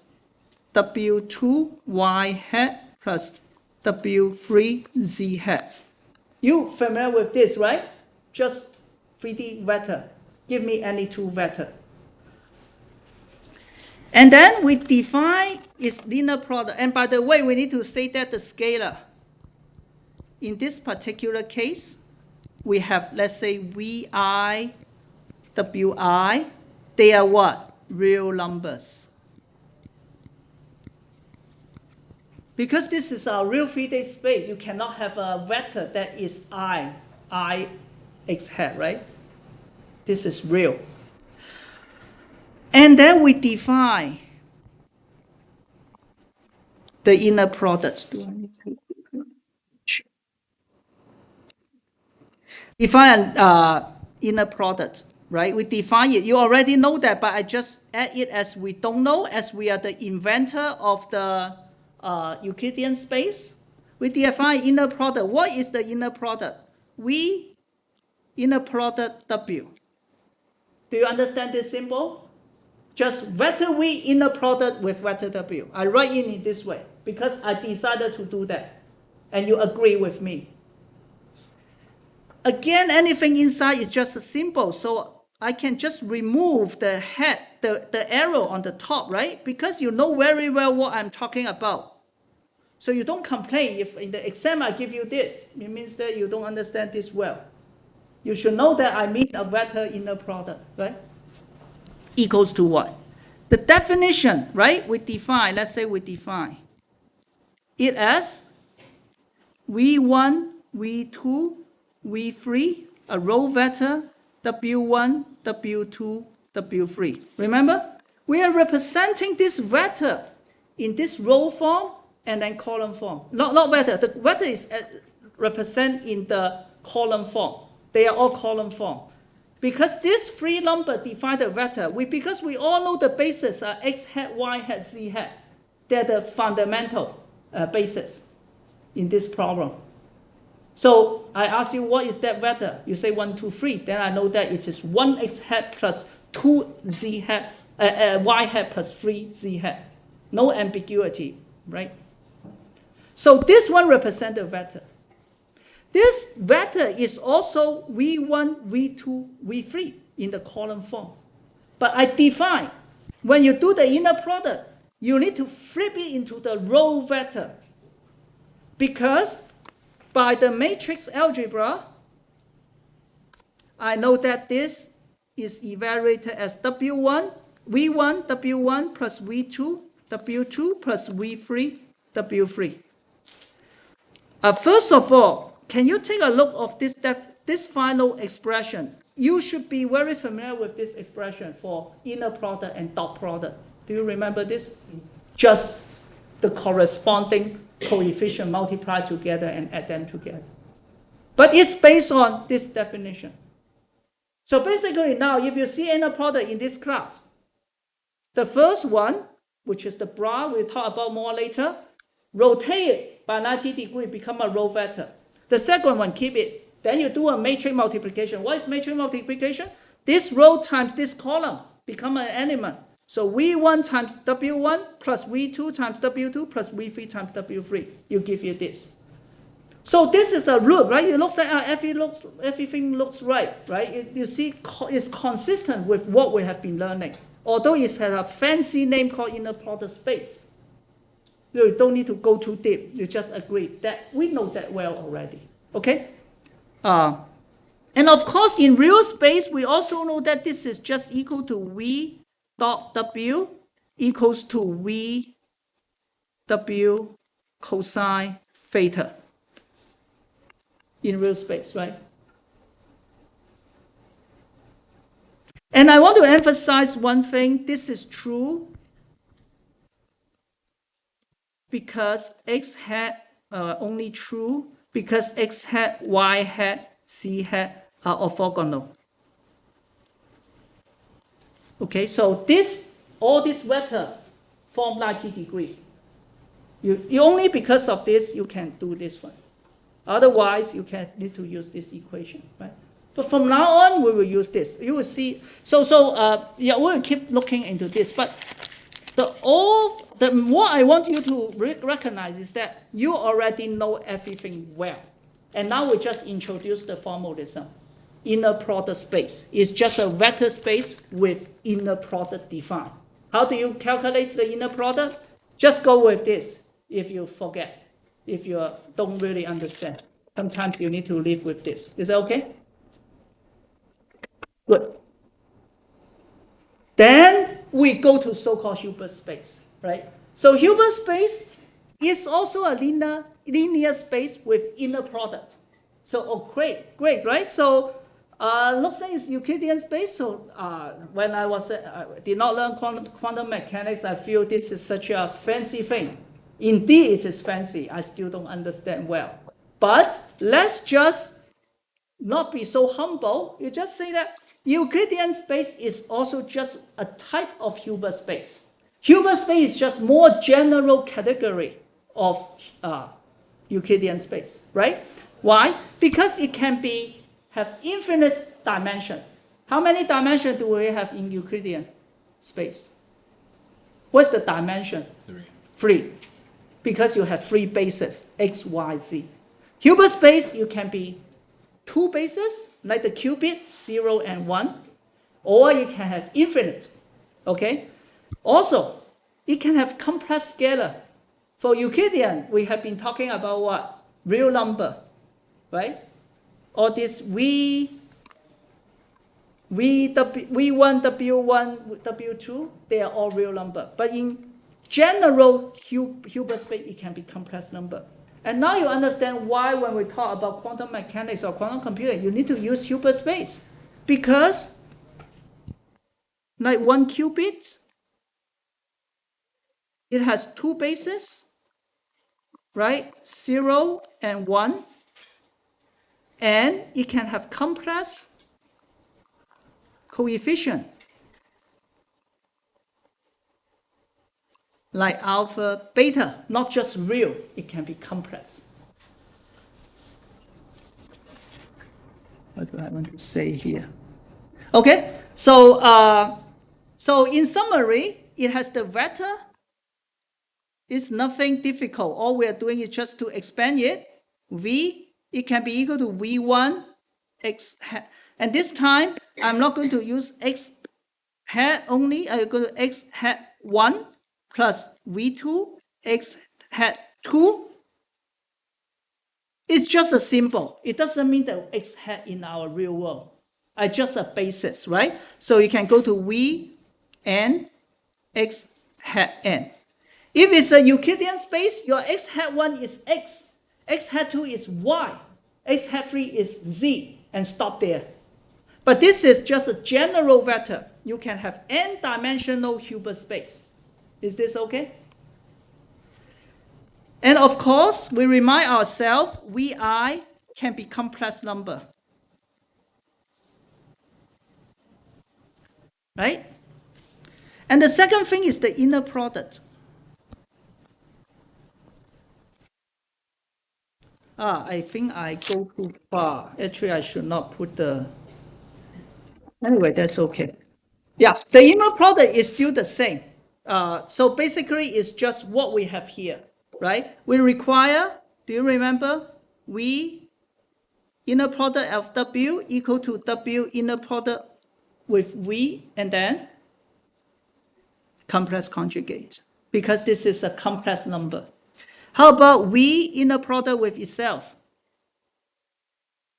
W2 y hat plus W3 z hat. You familiar with this, right? Just 3D vector. Give me any two vector. And then we define its linear product. And by the way, we need to say that the scalar, in this particular case, we have, let's say, Vi, Wi, they are what? Real numbers. Because this is our real 3D space, you cannot have a vector that is I x hat, right? This is real. And then we define the inner products. Define inner product, right? We define it. You already know that, but I just add it as we don't know, as we are the inventor of the Euclidean space. We define inner product. What is the inner product? We inner product W. Do you understand this symbol? Just vector V inner product with vector W. I write in this way because I decided to do that. And you agree with me. Again, anything inside is just a symbol. So I can just remove the head, the arrow on the top, right? Because you know very well what I'm talking about. So you don't complain if in the exam I give you this. It means that you don't understand this well. You should know that I mean a vector inner product, right? Equals to what? The definition, right? We define, let's say we define it as V1, V2, V3, a row vector, W1, W2, W3. Remember? We are representing this vector in this row form and then column form. Not vector. The vector is represented in the column form. They are all column form. Because this three number define the vector, because we all know the bases are x hat, y hat, z hat. They're the fundamental basis in this problem. So I ask you, what is that vector? You say 1, 2, 3. Then I know that it is 1x hat plus 2z hat, y hat plus 3z hat. No ambiguity, right? So this one represents the vector. This vector is also V1, V2, V3 in the column form. But I define, when you do the inner product, you need to flip it into the row vector. Because by the matrix algebra, I know that this is evaluated as W1, V1, W1 plus V2, W2 plus V3, W3. First of all, can you take a look of this final expression? You should be very familiar with this expression for inner product and dot product. Do you remember this? Just the corresponding coefficient multiply together and add them together. But it's based on this definition. So basically now, if you see inner product in this class, the first one, which is the bra, we'll talk about more later, rotate it by 90 degrees, become a row vector. The second one, keep it. Then you do a matrix multiplication. What is matrix multiplication? This row times this column become an element. So V1 times W1 plus V2 times W2 plus V3 times W3. You give you this. So this is a root, right? It looks like everything looks right? You see it's consistent with what we have been learning. Although it has a fancy name called inner product space. You don't need to go too deep. You just agree that we know that well already. Okay? And of course, in real space, we also know that this is just equal to V dot W equals to V W cosine theta in real space, right? And I want to emphasize one thing. This is true because x hat only true because x hat, y hat, z hat are orthogonal. Okay, so all this vector form 90 degrees. You only because of this you can do this one. Otherwise, you can need to use this equation, right? But from now on, we will use this. You will see. Yeah, we'll keep looking into this. But what I want you to recognize is that you already know everything well. And now we just introduce the formalism. Inner product space is just a vector space with inner product defined. How do you calculate the inner product? Just go with this if you forget, if you don't really understand. Sometimes you need to live with this. Is that okay? Good. Then we go to so-called Hilbert space, right? So Hilbert space is also a linear space with inner product. So, oh, great, right? So, looks like it's Euclidean space. So, when I did not learn quantum mechanics, I feel this is such a fancy thing. Indeed, it is fancy. I still don't understand well. But let's just not be so humble. You just say that Euclidean space is also just a type of Hilbert space. Hilbert space is just more general category of Euclidean space, right? Why? Because it can have infinite dimension. How many dimensions do we have in Euclidean space? What's the dimension? 3. Because you have 3 bases, x, y, z. Hilbert space, you can be 2 bases, like the qubit, 0 and 1, or you can have infinite, okay? Also, it can have complex scalar. For Euclidean, we have been talking about what? Real number, right? All this V1, W1, W2, they are all real number. But in general Hilbert space, it can be complex number. And now you understand why when we talk about quantum mechanics or quantum computing, you need to use Hilbert space. Because like 1 qubit, it has 2 bases, right? 0 and 1. And it can have complex coefficient, like alpha, beta, not just real, it can be complex. What do I want to say here? Okay, so in summary, it has the vector. It's nothing difficult. All we are doing is just to expand it. V, it can be equal to V1 x hat. And this time, I'm not going to use x hat only. I'm going to x hat 1 plus V2 x hat 2. It's just a symbol. It doesn't mean that x hat in our real world. It's just a basis, right? So you can go to V n x hat n. If it's a Euclidean space, your x hat 1 is x, x hat 2 is y, x hat 3 is z, and stop there. But this is just a general vector. You can have n-dimensional Hilbert space. Is this okay? And of course, we remind ourselves, Vi can be complex number. Right? And the second thing is the inner product. I think I go too far. Actually, I should not put the... Anyway, that's okay. Yeah, the inner product is still the same. So basically, it's just what we have here, right? We require, do you remember? V inner product of W equal to W inner product with V, and then complex conjugate, because this is a complex number. How about V inner product with itself?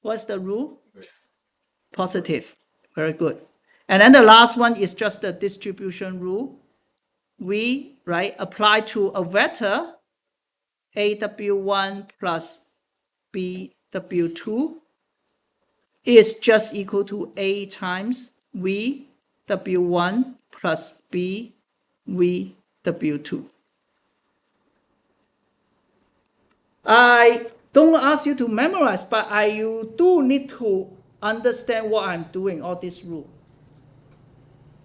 What's the rule? Positive. Very good. And then the last one is just the distribution rule. We, right, apply to a vector, AW1 plus BW2 is just equal to A times VW1 plus BVW2. I don't ask you to memorize, but you do need to understand what I'm doing, all this rule,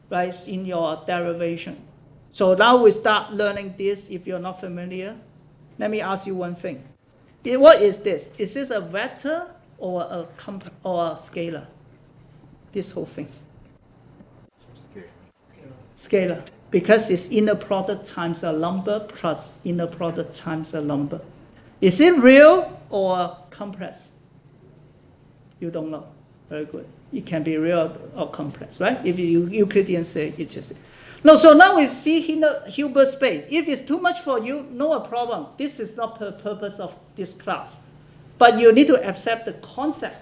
right, in your derivation. So now we start learning this. If you're not familiar, let me ask you one thing. What is this? Is this a vector or a scalar? This whole thing. Scalar. Because it's inner product times a number plus inner product times a number. Is it real or complex? You don't know. Very good. It can be real or complex, right? If Euclidean say it just... No, so now we see Hilbert space. If it's too much for you, no problem. This is not the purpose of this class. But you need to accept the concept,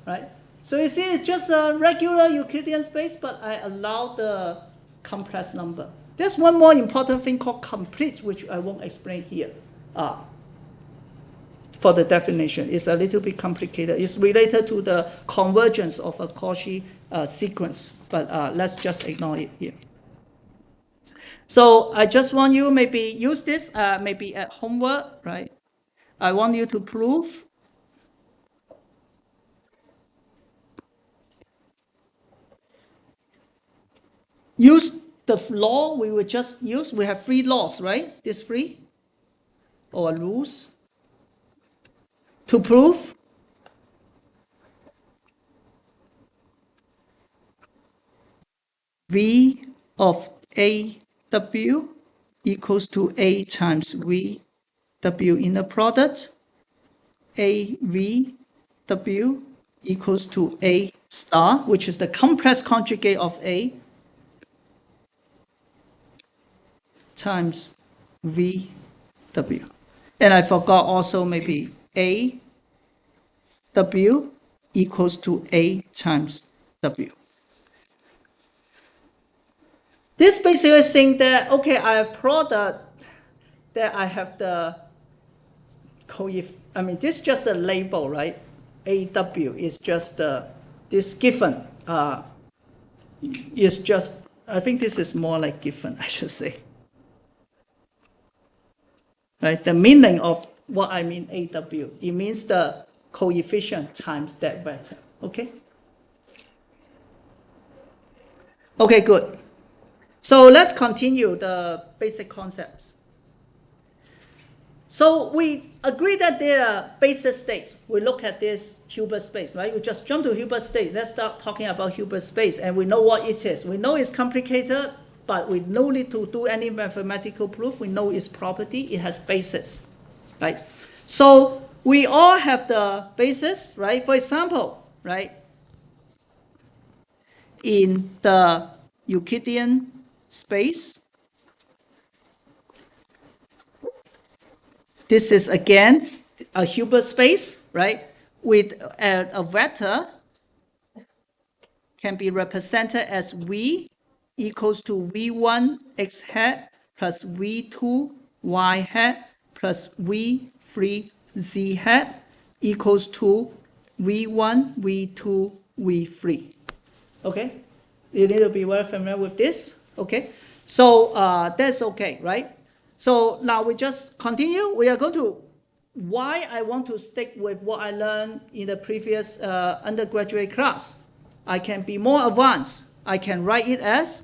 right? So you see, it's just a regular Euclidean space, but I allow the complex number. There's one more important thing called complete, which I won't explain here. For the definition, it's a little bit complicated. It's related to the convergence of a Cauchy sequence, but let's just ignore it here. So I just want you maybe use this maybe at homework, right? I want you to prove use the law we will just use. We have 3 laws, right? This 3 or rules to prove V of AW equals to A times VW inner product. AVW equals to A star, which is the complex conjugate of A times VW. And I forgot also maybe AW equals to A times W. This basically saying that, okay, I have product that I have the this is just a label, right? AW is just this given. Is just, I think this is more like given, I should say. Right? The meaning of what I mean AW, it means the coefficient times that vector. Okay? Okay, good. So let's continue the basic concepts. So we agree that there are basis states. We look at this Hilbert space, right? We just jump to Hilbert space. Let's start talking about Hilbert space, and we know what it is. We know it's complicated, but we no need to do any mathematical proof. We know its property. It has basis, right? So we all have the basis, right? For example, right? In the Euclidean space, this is again a Hilbert space, right? With a vector can be represented as V equals to V1 x hat plus V2 y hat plus V3 z hat equals to V1, V2, V3. Okay? You need to be very familiar with this. Okay? So that's okay, right? So now we just continue. We are going to, why I want to stick with what I learned in the previous undergraduate class. I can be more advanced. I can write it as,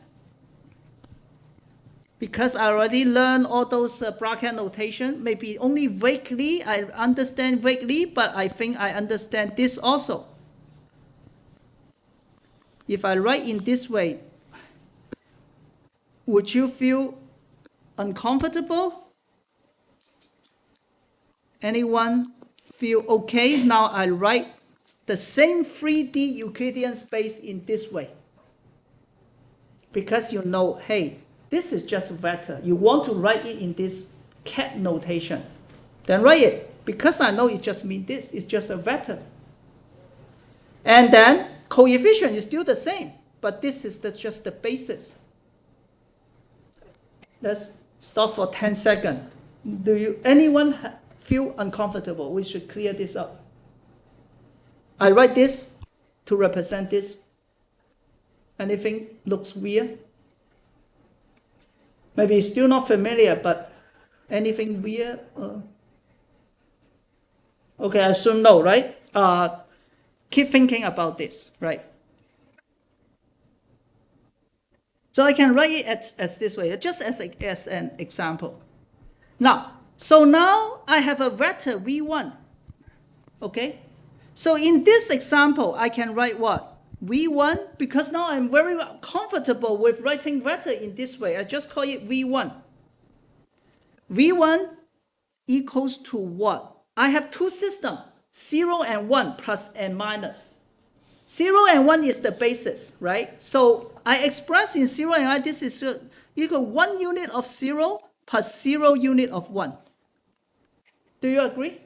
because I already learned all those bracket notation, maybe only vaguely, I understand vaguely, but I think I understand this also. If I write in this way, would you feel uncomfortable? Anyone feel okay? Now I write the same 3D Euclidean space in this way. Because you know, hey, this is just a vector. You want to write it in this cat notation. Then write it. Because I know it just means this. It's just a vector. And then coefficient is still the same. But this is just the basis. Let's stop for 10 seconds. Do anyone feel uncomfortable? We should clear this up. I write this to represent this. Anything looks weird? Maybe it's still not familiar, but anything weird? Okay, I assume no, right? Keep thinking about this, right? So I can write it as this way, just as an example. Now, so now I have a vector V1, okay? So in this example, I can write what? V1, because now I'm very comfortable with writing vector in this way. I just call it V1. V1 equals to what? I have two systems, 0 and 1, plus and minus. 0 and 1 is the basis, right? So I express in 0 and 1, this is equal 1 unit of 0 plus 0 unit of 1. Do you agree?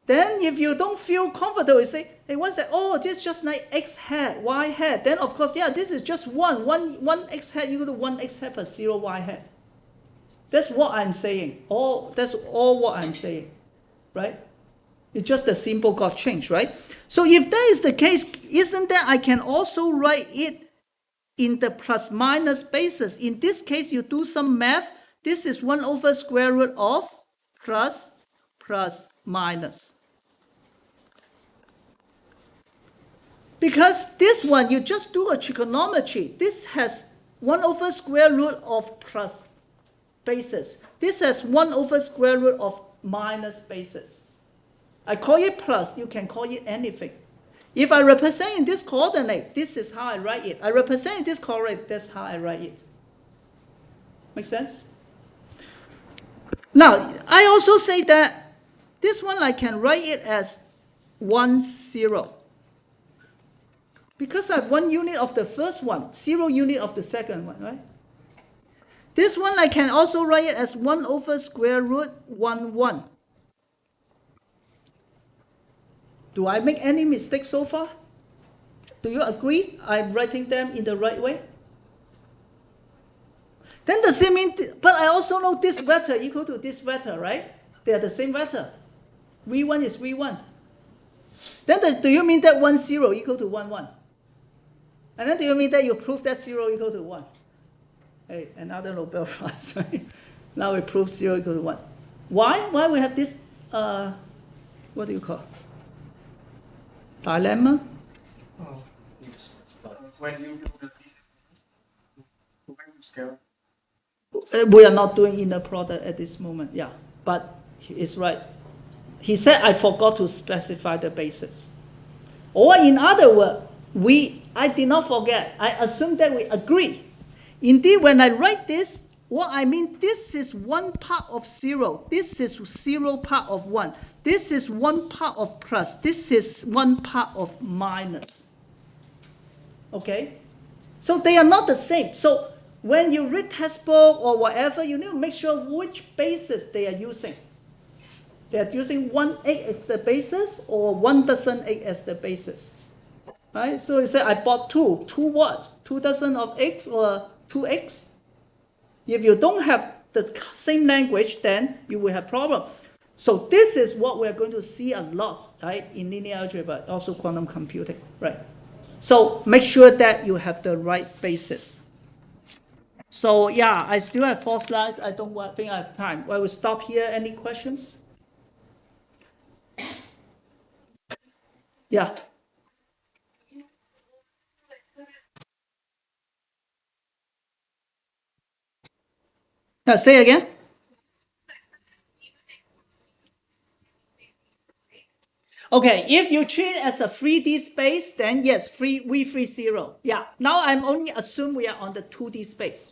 Then if you don't feel comfortable, you say, hey, what's that? Oh, this is just like x hat, y hat. Then of course, yeah, this is just one x hat equal to 1x hat plus 0 y hat. That's what I'm saying. That's all what I'm saying, right? It's just a simple got change, right? So if that is the case, isn't that I can also write it in the plus minus basis? In this case, you do some math. This is 1 over square root of plus minus. Because this one, you just do a trigonometry. This has 1 over square root of plus basis. This has 1 over square root of minus basis. I call it plus, you can call it anything. If I represent in this coordinate, this is how I write it. I represent in this coordinate, that's how I write it. Make sense? Now, I also say that this one I can write it as 1, 0. Because I have 1 unit of the first one, 0 unit of the second one, right? This one I can also write it as 1 over square root 1, 1. Do I make any mistake so far? Do you agree I'm writing them in the right way? Then does it mean, but I also know this vector equal to this vector, right? They are the same vector. V1 is V1. Then do you mean that 1, 0 equal to 1, 1? And then do you mean that you prove that 0 equal to 1? Hey, another Nobel Prize. Now we prove 0 equal to 1. Why? Why we have this, what do you call? Dilemma? When you do the scale. We are not doing inner product at this moment, yeah. But it's right. He said I forgot to specify the basis. Or in other words, I did not forget. I assume that we agree. Indeed, when I write this, what I mean, this is 1 part of 0. This is 0 part of 1. This is 1 part of plus. This is 1 part of minus. Okay? So they are not the same. So when you read textbook or whatever, you need to make sure which basis they are using. They are using 1/8 as the basis or 1/8 as the basis. Right? So you say, I bought 2. 2 what? 2 dozen of x or 2x? If you don't have the same language, then you will have problem. So this is what we're going to see a lot, right, in linear algebra, also quantum computing, right? So make sure that you have the right basis. So yeah, I still have 4 slides. I don't think I have time. I will stop here. Any questions? Yeah. Say again. Okay, if you treat it as a 3D space, then yes, V30. Yeah, now I'm only assume we are on the 2D space.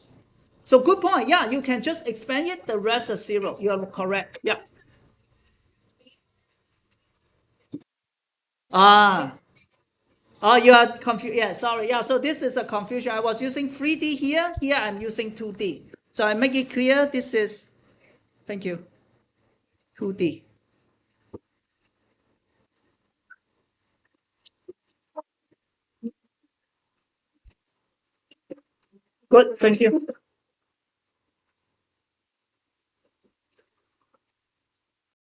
So good point. Yeah, you can just expand it. The rest is 0. You are correct. Yeah. Oh, you are confused. Yeah, sorry. Yeah, so this is a confusion. I was using 3D here. Here I'm using 2D. So I make it clear. This is, thank you, 2D. Good, thank you.